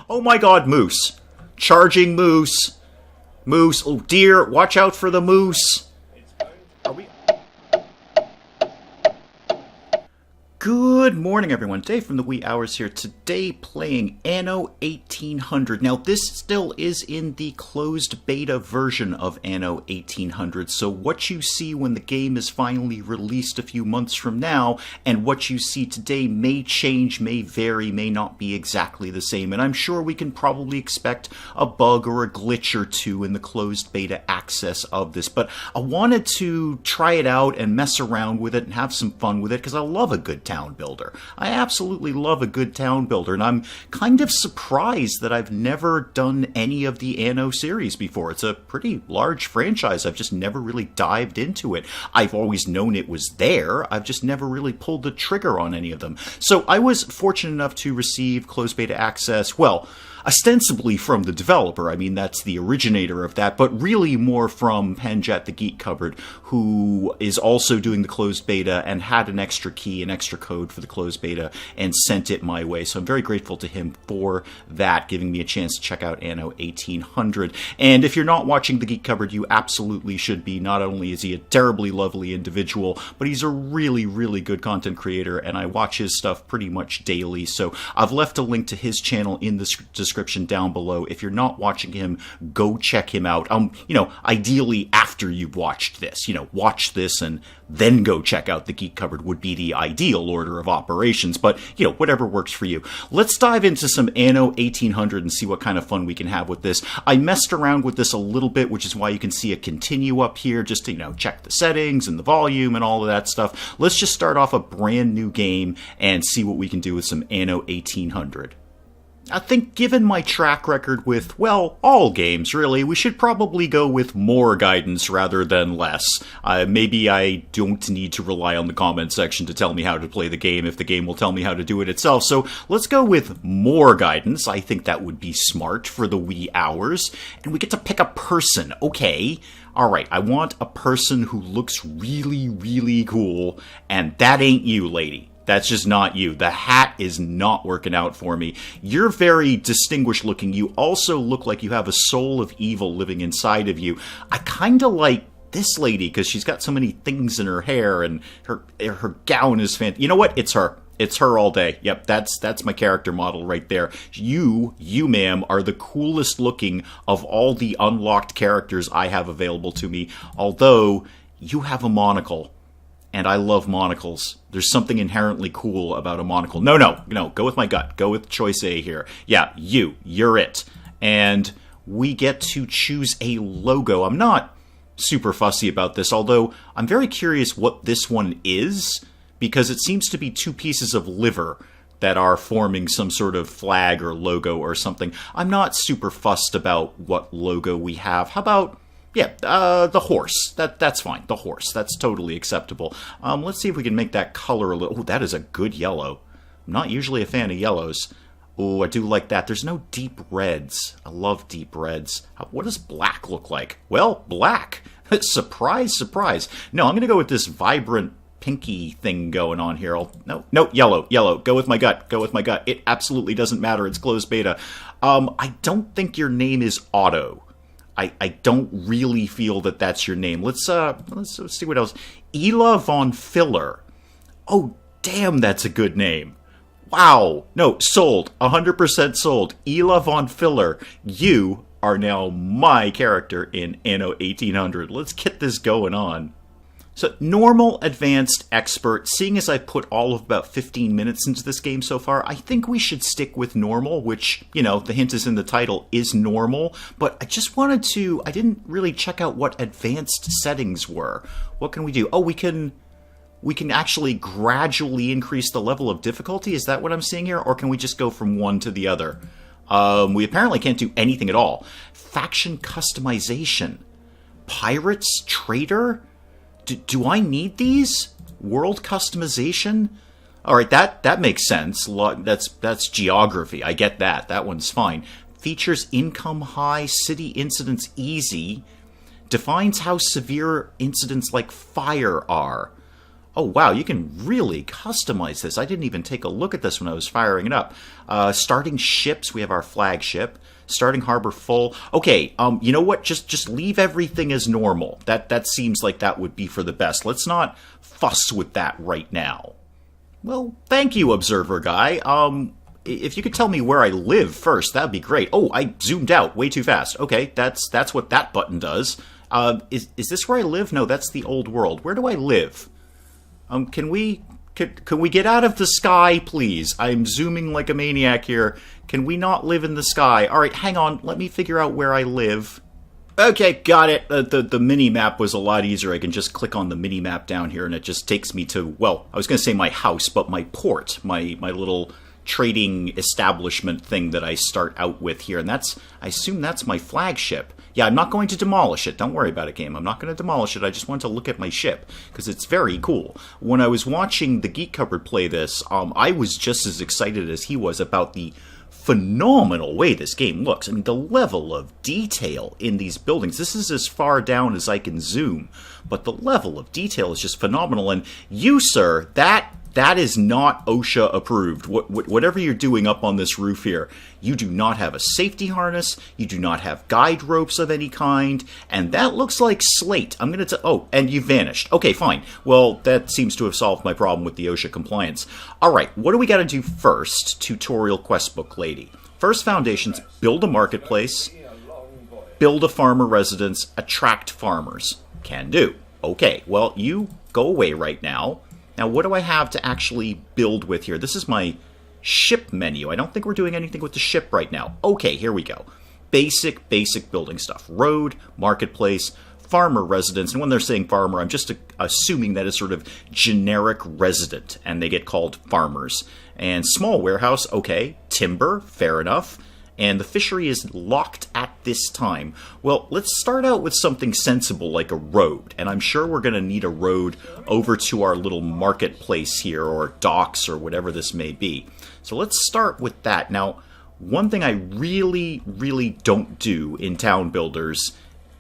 Oh my god, moose. Charging moose. Moose. Oh dear, watch out for the moose. Are we... Good morning, everyone. Dave from the wee hours here. Today playing Anno 1800. Now, this still is in the closed beta version of Anno 1800, so what you see when the game is finally released a few months from now, and what you see today may change, may vary, may not be exactly the same, and I'm sure we can probably expect a bug or a glitch or two in the closed beta access of this, but I wanted to try it out and mess around with it and have some fun with it, because I love a good town builder. I absolutely love a good town builder, and I'm kind of surprised that I've never done any of the Anno series before. It's a pretty large franchise. I've just never really dived into it. I've always known it was there. I've just never really pulled the trigger on any of them. So I was fortunate enough to receive closed beta access, well, ostensibly from the developer. I mean, that's the originator of that, but really more from Penjet, the Geek Cupboard, who is also doing the closed beta and had an extra key, an extra code for the closed beta, and sent it my way. So I'm very grateful to him for that, giving me a chance to check out Anno 1800. And if you're not watching the Geek Cupboard, you absolutely should be. Not only is he a terribly lovely individual, but he's a really, really good content creator, and I watch his stuff pretty much daily. So I've left a link to his channel in the description down below. If you're not watching him, go check him out. Ideally after you've watched this, watch this and then go check out the Geek Cupboard would be the ideal order of operations, but, whatever works for you. Let's dive into some Anno 1800 and see what kind of fun we can have with this. I messed around with this a little bit, which is why you can see a continue up here, just to, check the settings and the volume and all of that stuff. Let's just start off a brand new game and see what we can do with some Anno 1800. I think given my track record with, well, all games, really, we should probably go with more guidance rather than less. Maybe I don't need to rely on the comment section to tell me how to play the game if the game will tell me how to do it itself. So let's go with more guidance. I think that would be smart for the wee hours. And we get to pick a person. Okay. Alright, I want a person who looks really, really cool. And that ain't you, lady. That's just not you. The hat is not working out for me. You're very distinguished looking. You also look like you have a soul of evil living inside of you. I kind of like this lady because she's got so many things in her hair and her gown is fantastic. You know what? It's her. It's her all day. Yep, that's my character model right there. You, ma'am, are the coolest looking of all the unlocked characters I have available to me. Although, you have a monocle. And I love monocles. There's something inherently cool about a monocle. No, go with my gut. Go with choice A here. Yeah, you're it. And we get to choose a logo. I'm not super fussy about this, although I'm very curious what this one is, because it seems to be two pieces of liver that are forming some sort of flag or logo or something. I'm not super fussed about what logo we have. How about... yeah, the horse. That's fine. The horse. That's totally acceptable. Let's see if we can make that color a little... oh, that is a good yellow. I'm not usually a fan of yellows. Oh, I do like that. There's no deep reds. I love deep reds. What does black look like? Well, black. Surprise, surprise. No, I'm going to go with this vibrant pinky thing going on here. No, yellow. Go with my gut. It absolutely doesn't matter. It's closed beta. I don't think your name is Otto. I don't really feel that that's your name. Let's see what else. Ela von Filler. Oh, damn, that's a good name. Wow. No, sold. 100% sold. Ela von Filler. You are now my character in Anno 1800. Let's get this going on. So, normal, advanced, expert. Seeing as I put all of about 15 minutes into this game so far, I think we should stick with normal, which, the hint is in the title, is normal. But I just wanted to... I didn't really check out what advanced settings were. What can we do? Oh, we can actually gradually increase the level of difficulty? Is that what I'm seeing here? Or can we just go from one to the other? We apparently can't do anything at all. Faction customization. Pirates? Trader? Do I need these? World customization? Alright, that makes sense. That's geography. I get that. That one's fine. Features income high, city incidents easy. Defines how severe incidents like fire are. Oh, wow, you can really customize this. I didn't even take a look at this when I was firing it up. Starting ships, we have our flagship. Starting harbor full. Okay, you know what? Just leave everything as normal. That seems like that would be for the best. Let's not fuss with that right now. Well, thank you, Observer Guy. If you could tell me where I live first, that'd be great. Oh, I zoomed out way too fast. Okay, that's what that button does. Is this where I live? No, that's the old world. Where do I live? Can we get out of the sky, please? I'm zooming like a maniac here. Can we not live in the sky? All right, hang on. Let me figure out where I live. Okay, got it. The mini-map was a lot easier. I can just click on the mini-map down here, and it just takes me to, well, I was going to say my house, but my port, my little trading establishment thing that I start out with here. And that's, I assume that's my flagship. Yeah, I'm not going to demolish it. Don't worry about it, game. I'm not going to demolish it. I just want to look at my ship, because it's very cool. When I was watching the Geek Cupboard play this, I was just as excited as he was about the phenomenal way this game looks. I mean, the level of detail in these buildings. This is as far down as I can zoom, but the level of detail is just phenomenal. And you, sir, that is not OSHA approved. Whatever you're doing up on this roof here, you do not have a safety harness, you do not have guide ropes of any kind, and that looks like slate. I'm going to oh, and you vanished. Okay, fine. Well, that seems to have solved my problem with the OSHA compliance. All right, what do we got to do first, tutorial quest book lady? First foundations, build a marketplace, build a farmer residence, attract farmers. Can do. Okay, well, you go away right now. Now, what do I have to actually build with here? This is my ship menu. I don't think we're doing anything with the ship right now. Okay, here we go. Basic building stuff. Road, marketplace, farmer residence. And when they're saying farmer, I'm just assuming that is sort of generic resident, and they get called farmers. And small warehouse, okay. Timber, fair enough. And the fishery is locked at this time. Well, let's start out with something sensible like a road. And I'm sure we're going to need a road over to our little marketplace here, or docks, or whatever this may be. So let's start with that. Now, one thing I really don't do in town builders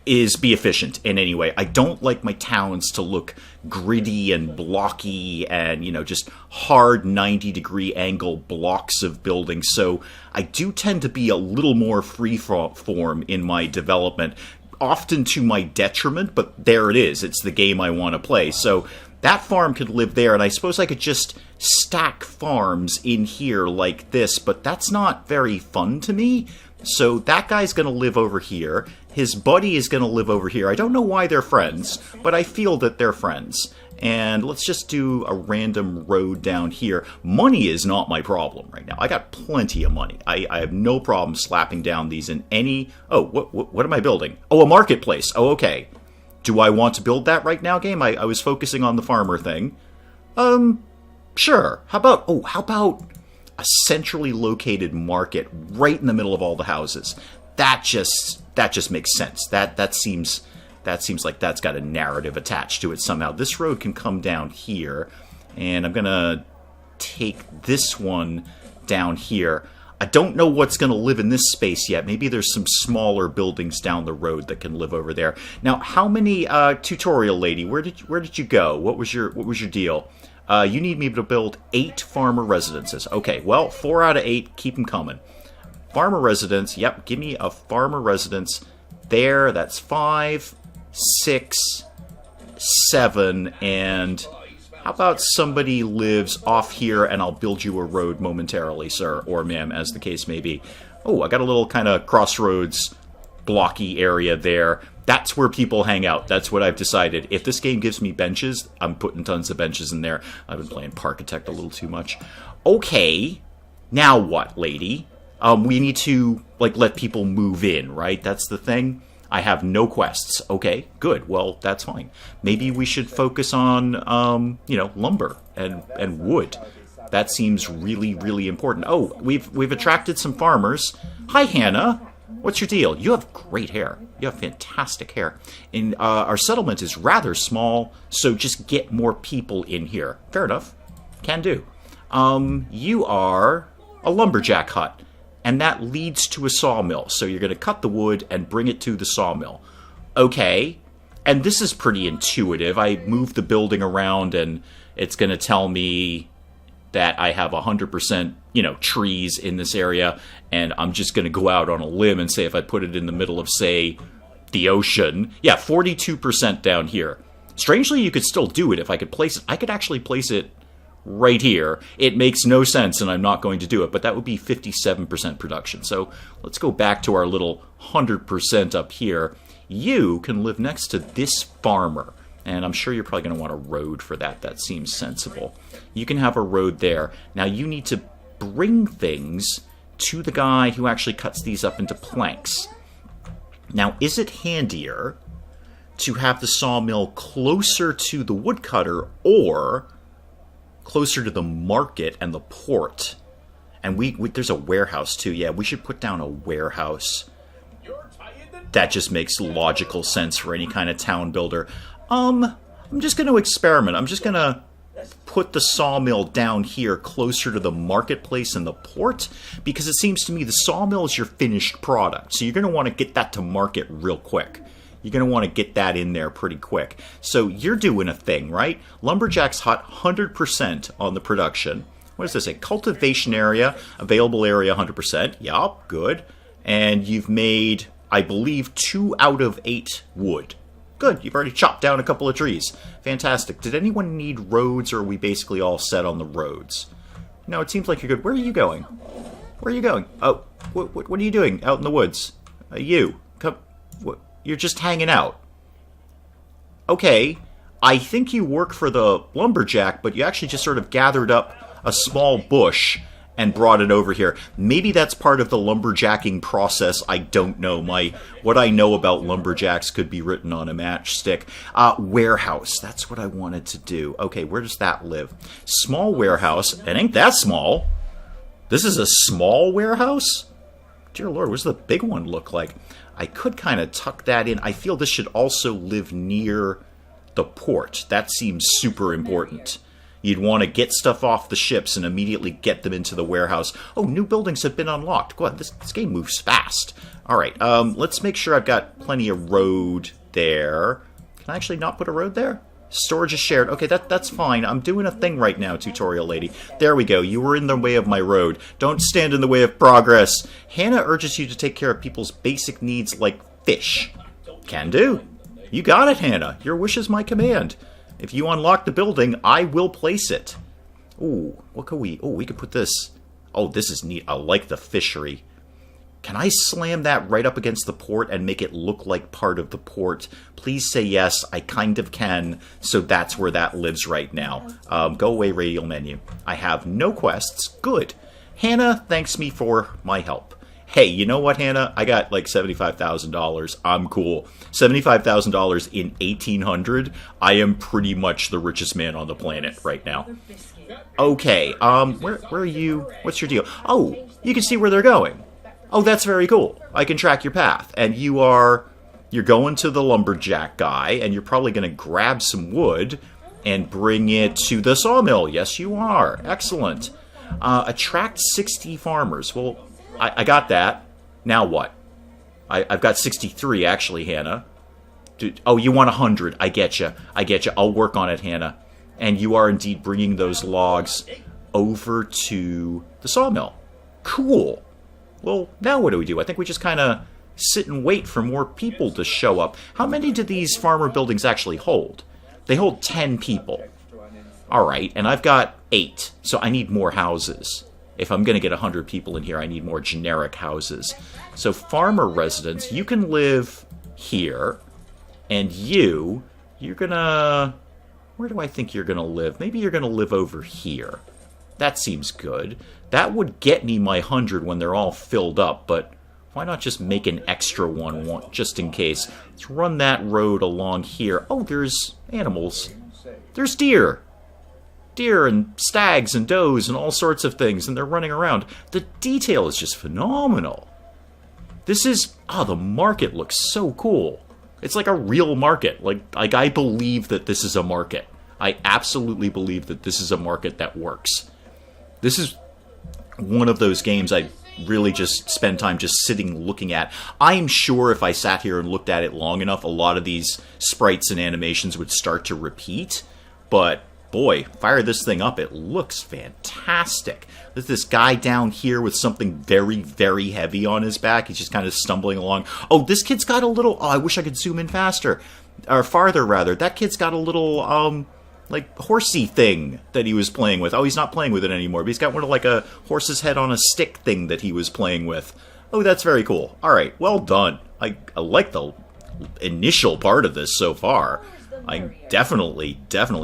is be efficient in any way. I don't like my towns to look gritty and blocky and, you know, just hard 90-degree angle blocks of buildings. So I do tend to be a little more free-form in my development, often to my detriment, but there it is. It's the game I want to play. So that farm could live there, and I suppose I could just stack farms in here like this, but that's not very fun to me. So that guy's going to live over here. His buddy is going to live over here. I don't know why they're friends, but I feel that they're friends. And let's just do a random road down here. Money is not my problem right now. I got plenty of money. I have no problem slapping down these in any... Oh, what am I building? Oh, a marketplace. Oh, okay. Do I want to build that right now, game? I was focusing on the farmer thing. Sure. How about a centrally located market right in the middle of all the houses? That just makes sense. That seems like that's got a narrative attached to it somehow. This road can come down here, and I'm gonna take this one down here. I don't know what's going to live in this space yet. Maybe there's some smaller buildings down the road that can live over there. Now, how many tutorial lady? Where did you go? What was your deal? You need me to build 8 farmer residences. Okay, well, 4 out of 8. Keep them coming. Farmer residence. Yep, give me a farmer residence there. That's 5, 6, 7, and how about somebody lives off here and I'll build you a road momentarily, sir, or ma'am, as the case may be. Oh, I got a little kind of crossroads blocky area there. That's where people hang out. That's what I've decided. If this game gives me benches, I'm putting tons of benches in there. I've been playing Parkitect a little too much. Okay, now what, lady? We need to, like, let people move in, right? That's the thing? I have no quests. Okay, good. Well, that's fine. Maybe we should focus on, lumber and wood. That seems really important. Oh, we've attracted some farmers. Hi, Hannah. What's your deal? You have great hair. You have fantastic hair. And our settlement is rather small, so just get more people in here. Fair enough. Can do. You are a lumberjack hut. And that leads to a sawmill. So you're going to cut the wood and bring it to the sawmill. Okay. And this is pretty intuitive. I move the building around and it's going to tell me that I have 100%, trees in this area, and I'm just going to go out on a limb and say if I put it in the middle of, say, the ocean, 42% down here. Strangely, you could still do it if I could place it. I could actually place it right here. It makes no sense, and I'm not going to do it, but that would be 57% production. So let's go back to our little 100% up here. You can live next to this farmer. And I'm sure you're probably going to want a road for that. That seems sensible. You can have a road there. Now you need to bring things to the guy who actually cuts these up into planks. Now, is it handier to have the sawmill closer to the woodcutter or closer to the market and the port? And there's a warehouse too. Yeah, we should put down a warehouse. That just makes logical sense for any kind of town builder. I'm just going to experiment. I'm just going to put the sawmill down here closer to the marketplace and the port, because it seems to me the sawmill is your finished product. So you're going to want to get that to market real quick. You're going to want to get that in there pretty quick. So you're doing a thing, right? Lumberjack's hot 100% on the production. What does this say? Cultivation area, available area 100%. Yup, good. And you've made, I believe, 2 out of 8 wood. Good, you've already chopped down a couple of trees. Fantastic. Did anyone need roads, or are we basically all set on the roads? No, it seems like you're good. Where are you going? Where are you going? Oh, what are you doing out in the woods? You. Come. You're just hanging out. Okay, I think you work for the lumberjack, but you actually just sort of gathered up a small bush and brought it over here. Maybe that's part of the lumberjacking process. I don't know. What I know about lumberjacks could be written on a matchstick. Warehouse. That's what I wanted to do. Okay, where does that live? Small warehouse. It ain't that small. This is a small warehouse? Dear Lord, what does the big one look like? I could kind of tuck that in. I feel this should also live near the port. That seems super important. You'd want to get stuff off the ships and immediately get them into the warehouse. Oh, new buildings have been unlocked. Go on, this game moves fast. All right, let's make sure I've got plenty of road there. Can I actually not put a road there? Storage is shared. Okay, that's fine. I'm doing a thing right now, tutorial lady. There we go. You were in the way of my road. Don't stand in the way of progress. Hannah urges you to take care of people's basic needs like fish. Can do. You got it, Hannah. Your wish is my command. If you unlock the building, I will place it. Ooh, what could we... Oh, we could put this... Oh, this is neat. I like the fishery. Can I slam that right up against the port and make it look like part of the port? Please say yes. I kind of can. So that's where that lives right now. Go away, radial menu. I have no quests. Good. Hannah thanks me for my help. Hey, you know what, Hannah? I got like $75,000. I'm cool. $75,000 in 1800. I am pretty much the richest man on the planet right now. Okay, where are you? What's your deal? Oh, you can see where they're going. Oh, that's very cool. I can track your path. And you're going to the lumberjack guy, and you're probably going to grab some wood and bring it to the sawmill. Yes, you are. Excellent. Attract 60 farmers. Well, I got that. Now what? I've got 63, actually, Hannah. Oh, you want 100. I get you. I'll work on it, Hannah. And you are indeed bringing those logs over to the sawmill. Cool. Well, now what do? I think we just kind of sit and wait for more people to show up. How many do these farmer buildings actually hold? They hold 10 people. All right, and I've got 8, so I need more houses. If I'm going to get 100 people in here, I need more generic houses. So farmer residents, you can live here, and you're going to... Where do I think you're going to live? Maybe you're going to live over here. That seems good. That would get me my 100 when they're all filled up, but why not just make an extra one just in case? Let's run that road along here. Oh, there's animals. There's deer. Deer and stags and does and all sorts of things, and they're running around. The detail is just phenomenal. This is... Oh, the market looks so cool. It's like a real market. Like I believe that this is a market. I absolutely believe that this is a market that works. This is one of those games I really just spend time just sitting looking at. I'm sure if I sat here and looked at it long enough, a lot of these sprites and animations would start to repeat. But boy, fire this thing up, it looks fantastic. There's this guy down here with something very, very heavy on his back. He's just kind of stumbling along. Oh, this kid's got a little... Oh, I wish I could zoom in faster. Or farther, rather. That kid's got a little, like, horsey thing that he was playing with. Oh, he's not playing with it anymore, but he's got one of, like, a horse's head on a stick thing that he was playing with. Oh, that's very cool. All right, well done. I like the initial part of this so far. I definitely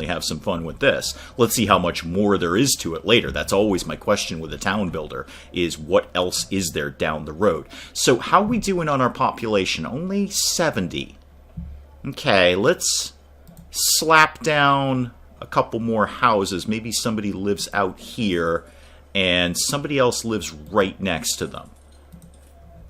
have some fun with this. Let's see how much more there is to it later. That's always my question with a town builder, is what else is there down the road? So how are we doing on our population? Only 70. Okay, let's slap down a couple more houses. Maybe somebody lives out here, and somebody else lives right next to them.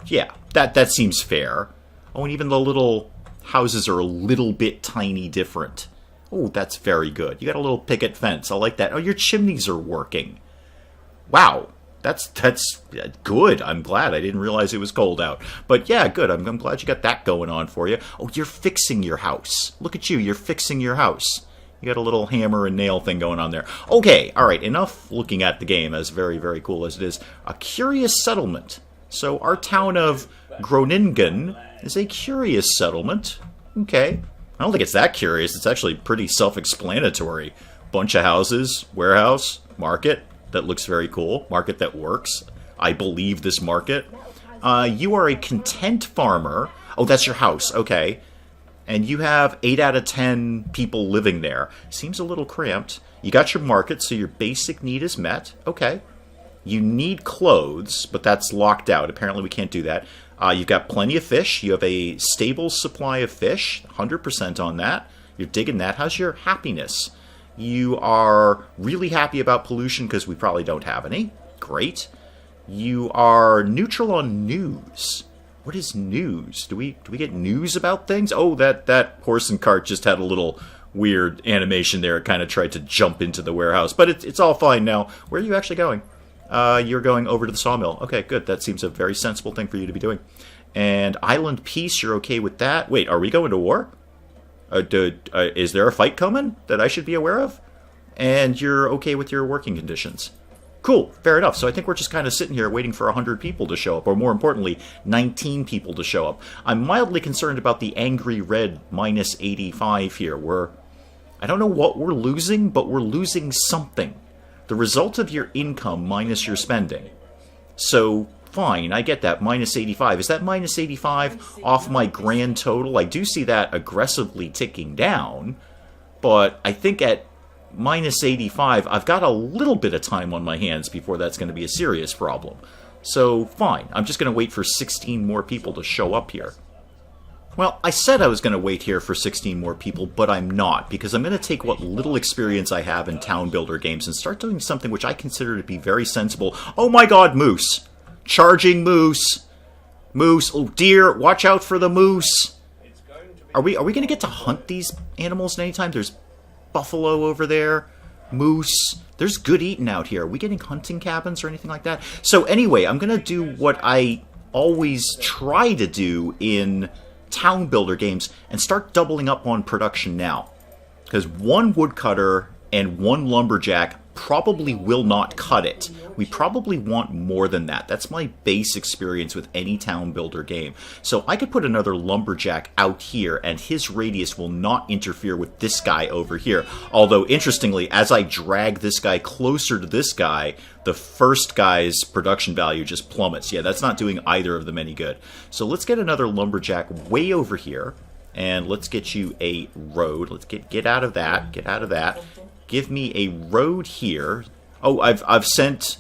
Yeah, that seems fair. Oh, and even the little... houses are a little bit tiny different. Oh, that's very good. You got a little picket fence. I like that. Oh, your chimneys are working. Wow. That's good. I'm glad. I didn't realize it was cold out. But yeah, good. I'm glad you got that going on for you. Oh, you're fixing your house. Look at you. You're fixing your house. You got a little hammer and nail thing going on there. Okay. All right. Enough looking at the game, as very, very cool as it is. A curious settlement. So our town of Groningen is a curious settlement. Okay. I don't think it's that curious. It's actually pretty self-explanatory. Bunch of houses, warehouse, market. That looks very cool. Market that works. I believe this market. You are a content farmer. Oh, that's your house. Okay. And you have 8 out of 10 people living there. Seems a little cramped. You got your market, so your basic need is met. Okay. You need clothes, but that's locked out. Apparently we can't do that. You've got plenty of fish. You have a stable supply of fish. 100% on that. You're digging that. How's your happiness? You are really happy about pollution because we probably don't have any. Great. You are neutral on news. What is news? Do we get news about things? Oh, that horse and cart just had a little weird animation there. It kind of tried to jump into the warehouse. But it's all fine now. Where are you actually going? You're going over to the sawmill. Okay, good. That seems a very sensible thing for you to be doing. And island peace, you're okay with that? Wait, are we going to war? Is there a fight coming that I should be aware of? And you're okay with your working conditions. Cool, fair enough. So I think we're just kind of sitting here waiting for 100 people to show up, or more importantly, 19 people to show up. I'm mildly concerned about the angry red minus 85 here. I don't know what we're losing, but we're losing something. The result of your income minus your spending. So, fine, I get that, minus 85. Is that minus 85 off my grand total? I do see that aggressively ticking down, but I think at minus 85, I've got a little bit of time on my hands before that's going to be a serious problem. So, fine, I'm just going to wait for 16 more people to show up here. Well, I said I was going to wait here for 16 more people, but I'm not, because I'm going to take what little experience I have in town builder games and start doing something which I consider to be very sensible. Oh my god, moose! Charging moose! Moose, oh dear, watch out for the moose! Are we going to get to hunt these animals anytime? There's buffalo over there, moose. There's good eating out here. Are we getting hunting cabins or anything like that? So anyway, I'm going to do what I always try to do in town builder games and start doubling up on production now. Because one woodcutter and one lumberjack probably will not cut it. We probably want more than that. That's my base experience with any town builder game. So I could put another lumberjack out here and his radius will not interfere with this guy over here. Although, interestingly, as I drag this guy closer to this guy, the first guy's production value just plummets. Yeah, that's not doing either of them any good. So let's get another lumberjack way over here. And let's get you a road. Let's get out of that. Get out of that. Give me a road here. Oh, I've sent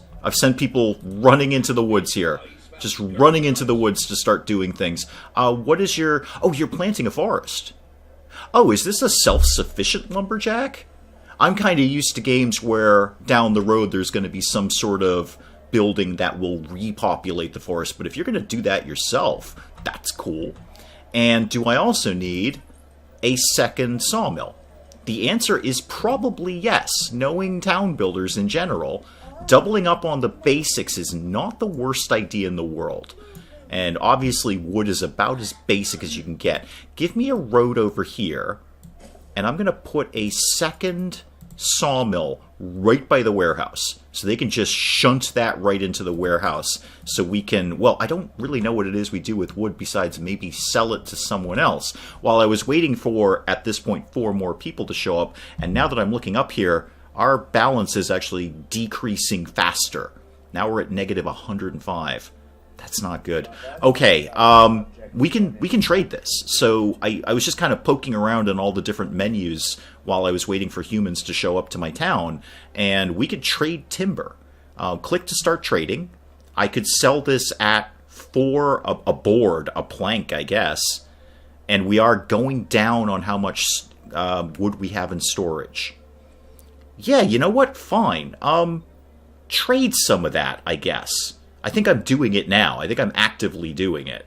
people running into the woods here. Just running into the woods to start doing things. What is your... Oh, you're planting a forest. Oh, is this a self-sufficient lumberjack? I'm kind of used to games where down the road there's going to be some sort of building that will repopulate the forest. But if you're going to do that yourself, that's cool. And do I also need a second sawmill? The answer is probably yes, knowing town builders in general. doubling up on the basics is not the worst idea in the world. And obviously wood is about as basic as you can get. Give me a road over here, and I'm going to put a second sawmill right by the warehouse. So they can just shunt that right into the warehouse. So we can, well, I don't really know what it is we do with wood besides maybe sell it to someone else. While I was waiting for, at this point, 4 more people to show up, and now that I'm looking up here, our balance is actually decreasing faster. Now we're at negative 105. That's not good. Okay, we can trade this. So I was just kind of poking around in all the different menus while I was waiting for humans to show up to my town, and we could trade timber. Click to start trading. I could sell this at for a board, a plank, I guess, and we are going down on how much wood we have in storage. Yeah, you know what? Fine. Trade some of that, I guess. I think I'm doing it now. I think I'm actively doing it.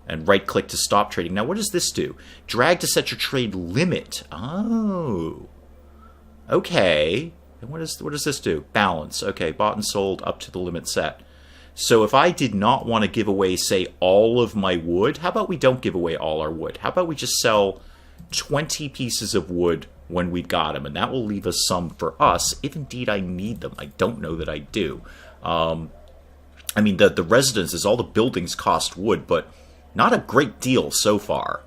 And right-click to stop trading. Now, what does this do? Drag to set your trade limit. Oh. Okay. And what does this do? Balance. Okay, bought and sold up to the limit set. So if I did not want to give away, say, all of my wood, how about we don't give away all our wood? How about we just sell 20 pieces of wood when we've got them, and that will leave us some for us, if indeed I need them. I don't know that I do. I mean, the residences, all the buildings cost wood, but not a great deal so far.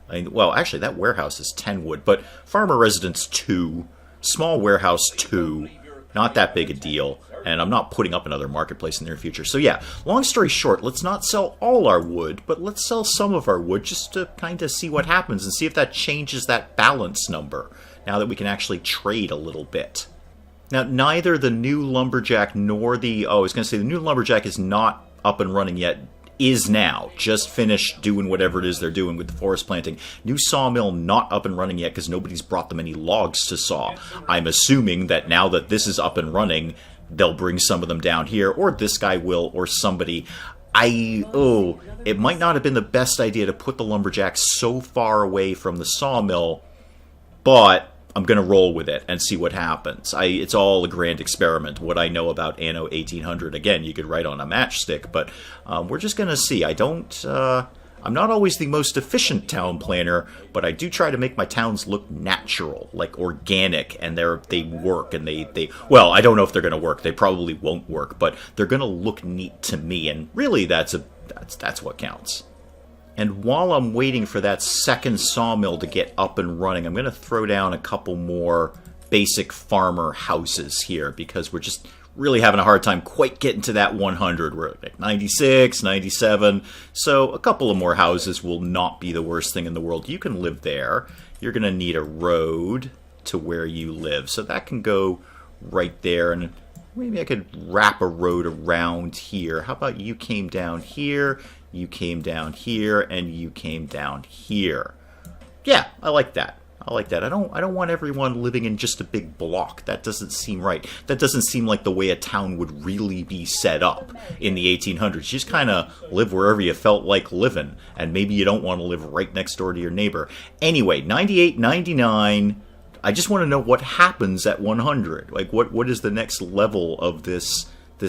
I mean, well, actually, that warehouse is 10 wood, but farmer residence 2, small warehouse 2, not that big a deal, and I'm not putting up another marketplace in the near future. So yeah, long story short, let's not sell all our wood, but let's sell some of our wood just to kind of see what happens and see if that changes that balance number, now that we can actually trade a little bit. Now, neither the new lumberjack nor the... Oh, I was going to say, the new lumberjack is not up and running yet. Is now. Just finished doing whatever it is they're doing with the forest planting. New sawmill not up and running yet because nobody's brought them any logs to saw. I'm assuming that now that this is up and running, they'll bring some of them down here, or this guy will, or somebody. It might not have been the best idea to put the lumberjack so far away from the sawmill, but I'm going to roll with it and see what happens. It's all a grand experiment, what I know about Anno 1800. Again, you could write on a matchstick, but we're just going to see. I'm not always the most efficient town planner, but I do try to make my towns look natural, like organic, and they work, and well, I don't know if they're going to work. They probably won't work, but they're going to look neat to me, and really that's what counts. And while I'm waiting for that second sawmill to get up and running, I'm going to throw down a couple more basic farmer houses here, because we're just really having a hard time quite getting to that 100. We're at 96, 97, so a couple of more houses will not be the worst thing in the world. You can live there. You're going to need a road to where you live, so that can go right there, and maybe I could wrap a road around here. How about you came down here, you came down here, and you came down here? Yeah, I like that. I like that. I don't want everyone living in just a big block. That doesn't seem right. That doesn't seem like the way a town would really be set up in the 1800s. You just kind of live wherever you felt like living, and maybe you don't want to live right next door to your neighbor. Anyway, 98, 99... I just want to know what happens at 100. Like, what is the next level of this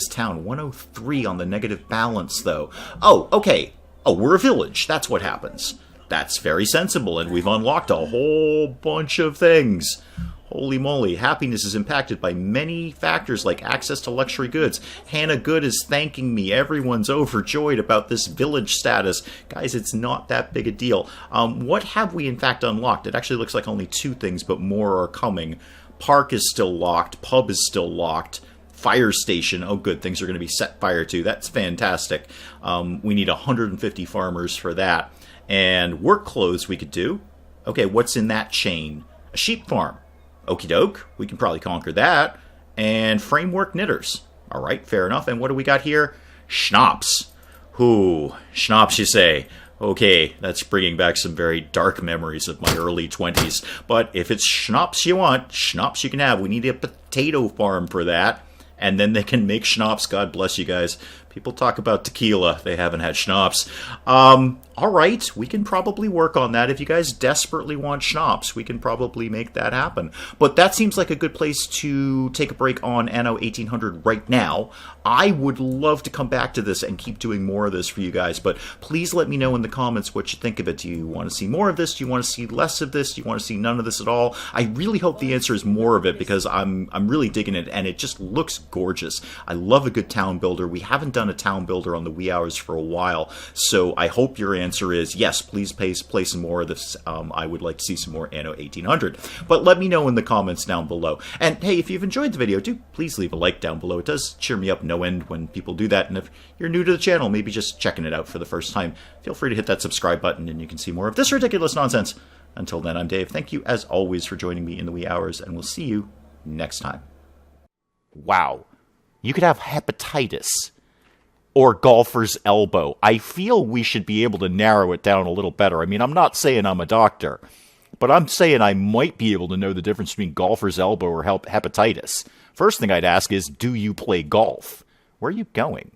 town? 103 on the negative balance, though. Oh, okay. Oh, we're a village. That's what happens. That's very sensible, and we've unlocked a whole bunch of things. Holy moly, happiness is impacted by many factors like access to luxury goods. Hannah Good is thanking me. Everyone's overjoyed about this village status. Guys, it's not that big a deal. What have we in fact unlocked? It actually looks like only 2 things, but more are coming. Park is still locked. Pub is still locked. Fire station. Oh good, things are going to be set fire to. That's fantastic. We need 150 farmers for that. And work clothes we could do. Okay, what's in that chain? A sheep farm. Okie doke, we can probably conquer that. And framework knitters. Alright, fair enough. And what do we got here? Schnapps. Ooh, Schnapps, you say. Okay, that's bringing back some very dark memories of my early 20s. But if it's Schnapps you want, Schnapps you can have. We need a potato farm for that. And then they can make Schnapps. God bless you guys. People talk about tequila. They haven't had Schnapps. All right, we can probably work on that. If you guys desperately want Schnapps, we can probably make that happen. But that seems like a good place to take a break on Anno 1800 right now. I would love to come back to this and keep doing more of this for you guys, but please let me know in the comments what you think of it. Do you want to see more of this? Do you want to see less of this? Do you want to see none of this at all? I really hope the answer is more of it, because I'm really digging it, and it just looks gorgeous. I love a good town builder. We haven't done a town builder on the wee hours for a while, so I hope your answer is yes, please play some more of this. I would like to see some more Anno 1800. But let me know in the comments down below. And hey, if you've enjoyed the video, do please leave a like down below. It does cheer me up no end when people do that. And if you're new to the channel, maybe just checking it out for the first time, feel free to hit that subscribe button and you can see more of this ridiculous nonsense. Until then, I'm Dave. Thank you, as always, for joining me in the wee hours, and we'll see you next time. Wow. You could have hepatitis. Or golfer's elbow. I feel we should be able to narrow it down a little better. I mean, I'm not saying I'm a doctor, but I'm saying I might be able to know the difference between golfer's elbow or hepatitis. First thing I'd ask is, do you play golf? Where are you going?